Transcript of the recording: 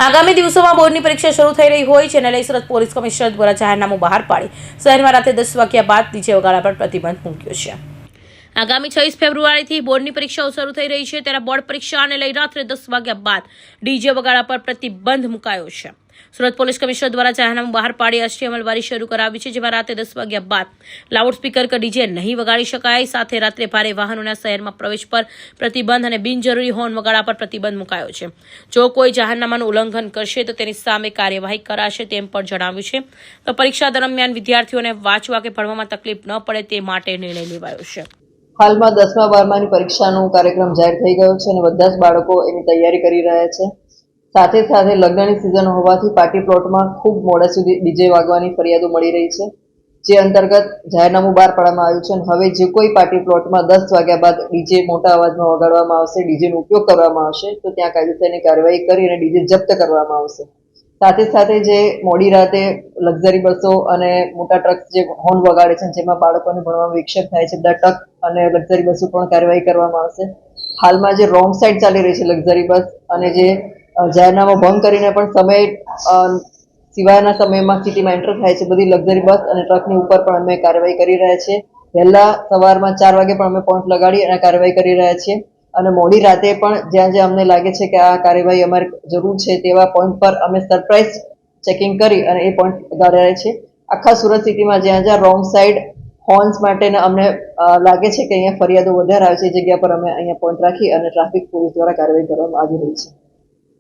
આગામી દિવસોમાં બોર્ડની પરીક્ષા શરૂ થઈ રહી હોય જેને લઈ સુરત પોલીસ કમિશનર દ્વારા જાહેરનામું બહાર પાડી શહેરમાં રાત્રે 10 વાગ્યા બાદ ડીજે વગાડવા પર પ્રતિબંધ મૂક્યો છે। આગામી 26 ફેબ્રુઆરીથી બોર્ડની પરીક્ષાઓ શરૂ થઈ રહી છે ત્યારે બોર્ડ પરીક્ષાને લઈ રાત્રે 10 વાગ્યા બાદ ડીજે વગાડવા પર પ્રતિબંધ મુકાયો છે। સુરત પોલીસ કમિશનર દ્વારા જાહેરનામું બહાર પાડી આજથી અમલવારી શરૂ કરાવી છે, જેમાં રાત્રે 10 વાગ્યા બાદ લાઉડસ્પીકર કે ડીજે નહીં વગાડી શકાય। સાથે રાત્રે ભારે વાહનોના શહેરમાં પ્રવેશ પર પ્રતિબંધ અને બિનજરૂરી હોર્ન વગાડવા પર પ્રતિબંધ મુકાયો છે। જો કોઈ જાહેરનામાનું ઉલ્લંઘન કરશે તો તેની સામે કાર્યવાહી કરાશે તેમ પણ જણાવ્યું છે। તો પરીક્ષા દરમિયાન વિદ્યાર્થીઓને વાંચવા કે ભણવામાં તકલીફ ન પડે તે માટે નિર્ણય લેવાયો છે। હાલમાં 10મા 12માની પરીક્ષાનો કાર્યક્રમ જાહેર થઈ ગયો છે અને બધા જ બાળકો એની તૈયારી કરી રહ્યા છે। સાથે સાથે લગ્નની સિઝન હોવાથી પાર્ટી પ્લોટમાં ખૂબ મોડા સુધી ડીજે વાગવાની ફરિયાદો મળી રહી છે, જે અંતર્ગત જાહેરનામું બહાર પાડવામાં આવ્યું છે અને હવે જે કોઈ પાર્ટી પ્લોટમાં 10 વાગ્યા બાદ ડીજે મોટા અવાજમાં વગાડવામાં આવશે, ડીજેનો ઉપયોગ કરવામાં આવશે તો ત્યાં કાયદેસરની કાર્યવાહી કરી અને ડીજે જપ્ત કરવામાં આવશે। સાથે સાથે જે મોડી રાતે લક્ઝરી બસો અને મોટા ટ્રક જે હોર્ન વગાડે છે જેમાં બાળકોને ભણવામાં વિક્ષેપ થાય છે, બધા ટ્રક અને લક્ઝરી બસો પણ કાર્યવાહી કરવામાં આવશે। હાલમાં જે રોંગ સાઈડ ચાલી રહી છે લક્ઝરી બસ અને જે જાહેરનામા ભંગ કરીને પણ સમય સિવાયના સમયમાં સિટીમાં એન્ટર થાય છે બધી લક્ઝરી બસ અને ટ્રકની ઉપર પણ અમે કાર્યવાહી કરી રહ્યા છીએ। વહેલા સવારમાં 4 વાગે પણ અમે પોઈન્ટ લગાડી અને કાર્યવાહી કરી રહ્યા છીએ અને મોડી રાતે પણ જ્યાં જ્યાં અમને લાગે છે કે આ કાર્યવાહી અમારે જરૂર છે તેવા પોઈન્ટ પર અમે સરપ્રાઇઝ ચેકિંગ કરી અને એ પોઈન્ટ લગાડી રહ્યા છીએ। આખા સુરત સિટીમાં જ્યાં જ્યાં રોંગ સાઈડ હોર્ન્સ માટેના અમને લાગે છે કે અહીંયા ફરિયાદો વધારે આવે છે એ જગ્યા પર અમે અહીંયા પોઈન્ટ રાખી અને ટ્રાફિક પોલીસ દ્વારા કાર્યવાહી કરવામાં આવી રહી છે।